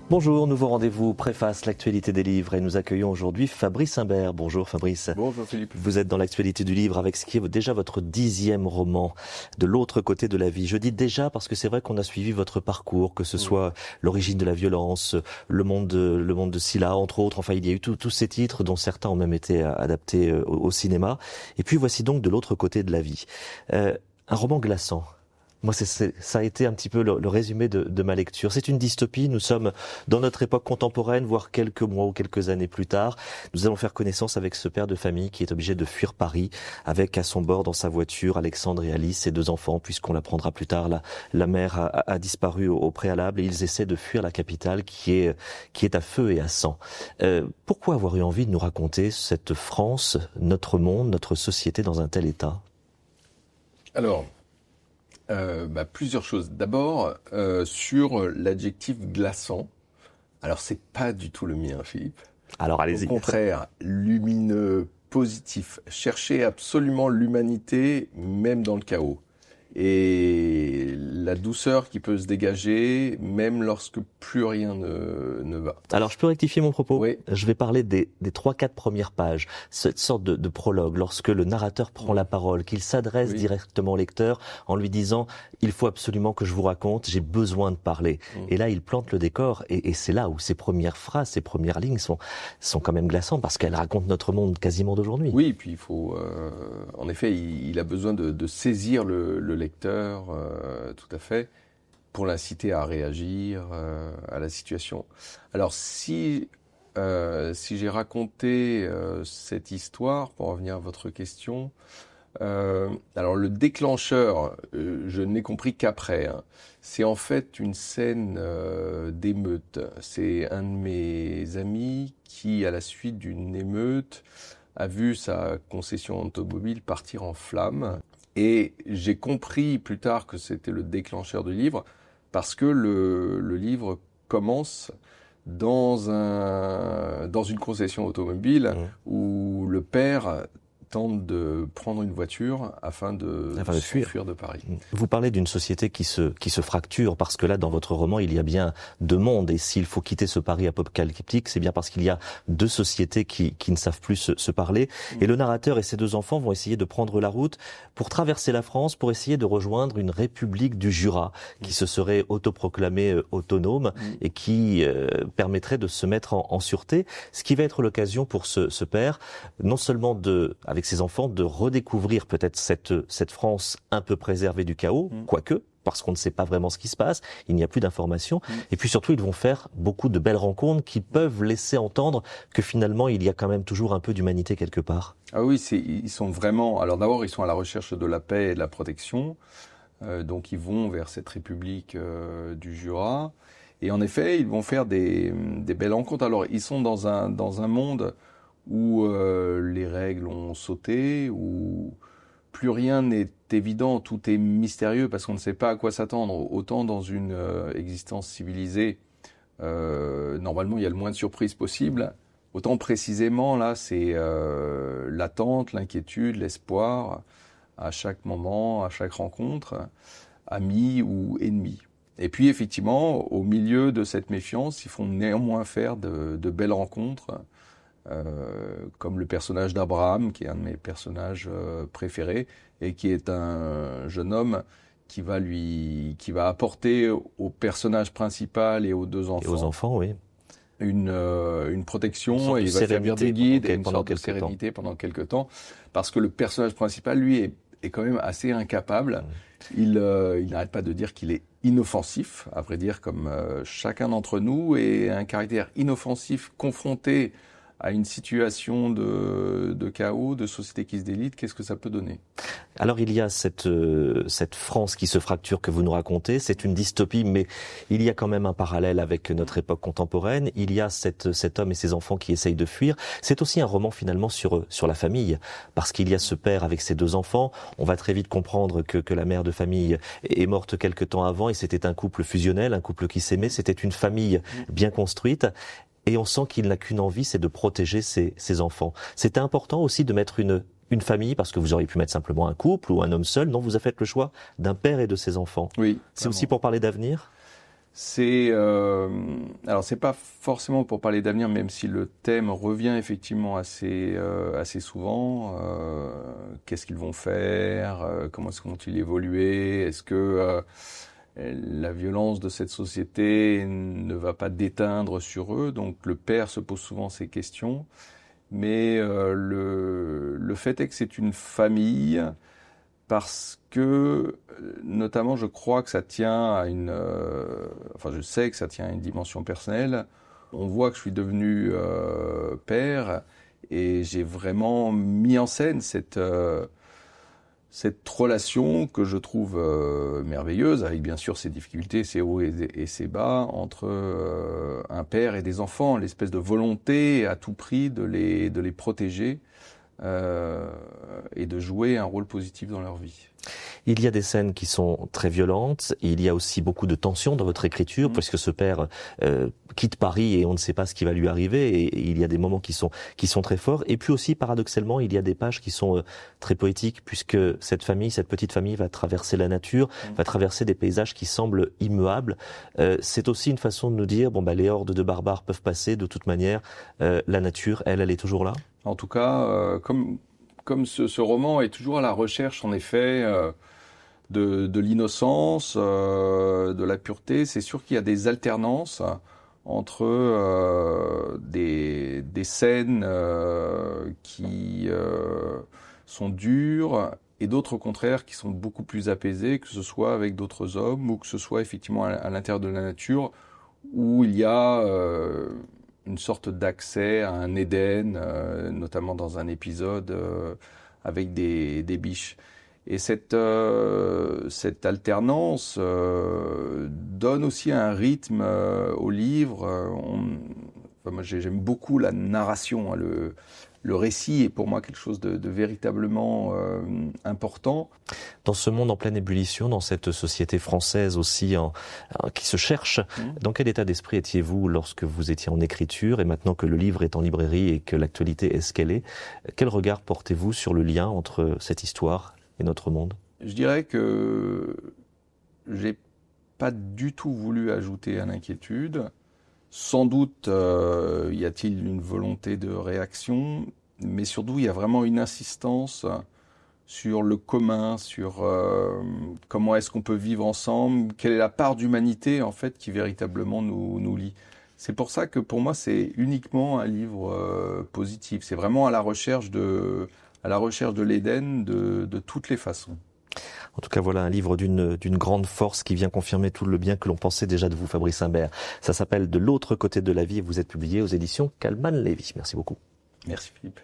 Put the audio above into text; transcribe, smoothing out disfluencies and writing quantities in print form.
Bonjour, nouveau rendez-vous préface l'actualité des livres et nous accueillons aujourd'hui Fabrice Imbert. Bonjour Fabrice. Bonjour Philippe. Vous êtes dans l'actualité du livre avec ce qui est déjà votre 10e roman, De l'autre côté de la vie. Je dis déjà parce que c'est vrai qu'on a suivi votre parcours, que ce soit L'origine de la violence, Le monde de Scylla, entre autres. Enfin, il y a eu tous ces titres dont certains ont même été adaptés au cinéma. Et puis voici donc De l'autre côté de la vie. Un roman glaçant. Moi, ça a été un petit peu le résumé de ma lecture. C'est une dystopie. Nous sommes dans notre époque contemporaine, voire quelques mois ou quelques années plus tard. Nous allons faire connaissance avec ce père de famille qui est obligé de fuir Paris, avec à son bord dans sa voiture Alexandre et Alice, ses 2 enfants, puisqu'on l'apprendra plus tard. La mère a disparu au préalable et ils essaient de fuir la capitale qui est à feu et à sang. Pourquoi avoir eu envie de nous raconter cette France, notre monde, notre société dans un tel état ? Alors, plusieurs choses. D'abord, sur l'adjectif glaçant. Alors, c'est pas du tout le mien, Philippe. Alors, allez-y. Au contraire, lumineux, positif. Chercher absolument l'humanité, même dans le chaos. Et la douceur qui peut se dégager, même lorsque plus rien ne va. Alors, je peux rectifier mon propos ? Oui. Je vais parler des 3-4 premières pages, cette sorte de prologue, lorsque le narrateur prend la parole, qu'il s'adresse directement au lecteur en lui disant « Il faut absolument que je vous raconte, j'ai besoin de parler ». Et là, il plante le décor, et c'est là où ces premières phrases, ces premières lignes sont quand même glaçantes, parce qu'elles racontent notre monde quasiment d'aujourd'hui. Oui, puis il faut... en effet, il a besoin de saisir le lecteur, tout à fait, pour l'inciter à réagir à la situation. Alors, si j'ai raconté cette histoire, pour revenir à votre question, alors le déclencheur, je n'ai compris qu'après. Hein. C'est en fait une scène d'émeute. C'est un de mes amis qui, à la suite d'une émeute, a vu sa concession automobile partir en flammes. Et j'ai compris plus tard que c'était le déclencheur du livre, parce que le livre commence dans une concession automobile où le père tente de prendre une voiture afin de fuir de Paris. Vous parlez d'une société qui se fracture, parce que là, dans votre roman, il y a bien 2 mondes, et s'il faut quitter ce Paris apocalyptique, c'est bien parce qu'il y a 2 sociétés qui ne savent plus se parler. Et le narrateur et ses 2 enfants vont essayer de prendre la route pour traverser la France, pour essayer de rejoindre une république du Jura, qui se serait autoproclamée autonome, et qui permettrait de se mettre en sûreté, ce qui va être l'occasion pour ce père, non seulement avec ses enfants, de redécouvrir peut-être cette France un peu préservée du chaos, quoique, parce qu'on ne sait pas vraiment ce qui se passe, il n'y a plus d'informations, et puis surtout ils vont faire beaucoup de belles rencontres qui peuvent laisser entendre que finalement il y a quand même toujours un peu d'humanité quelque part. Ah oui, ils sont vraiment... Alors d'abord, ils sont à la recherche de la paix et de la protection, donc ils vont vers cette république du Jura, et en effet, ils vont faire des belles rencontres. Alors ils sont dans un monde où les règles ont sauté, où plus rien n'est évident, tout est mystérieux parce qu'on ne sait pas à quoi s'attendre. Autant dans une existence civilisée, normalement il y a le moins de surprises possible, autant précisément là c'est l'attente, l'inquiétude, l'espoir à chaque moment, à chaque rencontre, amis ou ennemis. Et puis effectivement, au milieu de cette méfiance, ils font néanmoins faire de belles rencontres, comme le personnage d'Abraham, qui est un de mes personnages préférés, et qui est un jeune homme qui va apporter au personnage principal et aux 2 enfants. Et aux enfants, oui. Une protection, et il va servir de guide et une sorte de sérénité pendant quelques temps, parce que le personnage principal, lui, est quand même assez incapable. Il n'arrête pas de dire qu'il est inoffensif, à vrai dire, comme chacun d'entre nous, et un caractère inoffensif confronté à une situation de chaos, de société qui se délite. Qu'est-ce que ça peut donner ? Alors il y a cette France qui se fracture que vous nous racontez, c'est une dystopie, mais il y a quand même un parallèle avec notre époque contemporaine. Il y a cet homme et ses enfants qui essayent de fuir. C'est aussi un roman finalement sur la famille, parce qu'il y a ce père avec ses 2 enfants. On va très vite comprendre que la mère de famille est morte quelque temps avant, et c'était un couple fusionnel, un couple qui s'aimait, c'était une famille bien construite. Et on sent qu'il n'a qu'une envie, c'est de protéger ses enfants. C'était important aussi de mettre une famille, parce que vous auriez pu mettre simplement un couple ou un homme seul. Non, vous avez fait le choix d'un père et de ses enfants. Oui. C'est aussi pour parler d'avenir ? Alors c'est pas forcément pour parler d'avenir, même si le thème revient effectivement assez souvent. Qu'est-ce qu'ils vont faire? Comment est-ce qu'ils vont évoluer? Est-ce que la violence de cette société ne va pas déteindre sur eux? Donc le père se pose souvent ces questions. Mais le fait est que c'est une famille, parce que, notamment, je crois que ça tient à je sais que ça tient à une dimension personnelle. On voit que je suis devenu père, et j'ai vraiment mis en scène cette relation que je trouve merveilleuse, avec bien sûr ses difficultés, ses hauts et ses bas, entre un père et des enfants, l'espèce de volonté à tout prix de les protéger et de jouer un rôle positif dans leur vie. Il y a des scènes qui sont très violentes, il y a aussi beaucoup de tension dans votre écriture, puisque ce père quitte Paris et on ne sait pas ce qui va lui arriver, et il y a des moments qui sont très forts, et puis aussi paradoxalement il y a des pages qui sont très poétiques, puisque cette petite famille va traverser la nature, va traverser des paysages qui semblent immuables. C'est aussi une façon de nous dire, les hordes de barbares peuvent passer, de toute manière, la nature, elle est toujours là. En tout cas, comme ce roman est toujours à la recherche, en effet, de l'innocence, de la pureté, c'est sûr qu'il y a des alternances entre des scènes qui sont dures et d'autres, au contraire, qui sont beaucoup plus apaisées, que ce soit avec d'autres hommes ou que ce soit effectivement à l'intérieur de la nature, où il y a une sorte d'accès à un Éden, notamment dans un épisode avec des biches. Et cette alternance donne aussi un rythme au livre. Moi, j'aime beaucoup la narration, hein, le récit est pour moi quelque chose de véritablement important. Dans ce monde en pleine ébullition, dans cette société française aussi qui se cherche, dans quel état d'esprit étiez-vous lorsque vous étiez en écriture, et maintenant que le livre est en librairie et que l'actualité est ce qu'elle est? Quel regard portez-vous sur le lien entre cette histoire et notre monde? Je dirais que j'ai pas du tout voulu ajouter à l'inquiétude. Sans doute y a-t-il une volonté de réaction, mais surtout il y a vraiment une insistance sur le commun, sur comment est-ce qu'on peut vivre ensemble, quelle est la part d'humanité en fait qui véritablement nous lie. C'est pour ça que pour moi c'est uniquement un livre positif. C'est vraiment à la recherche de l'Éden de toutes les façons. En tout cas, voilà un livre d'une grande force qui vient confirmer tout le bien que l'on pensait déjà de vous, Fabrice Imbert. Ça s'appelle De l'autre côté de la vie et vous êtes publié aux éditions Kalman Levy. Merci beaucoup. Merci Philippe.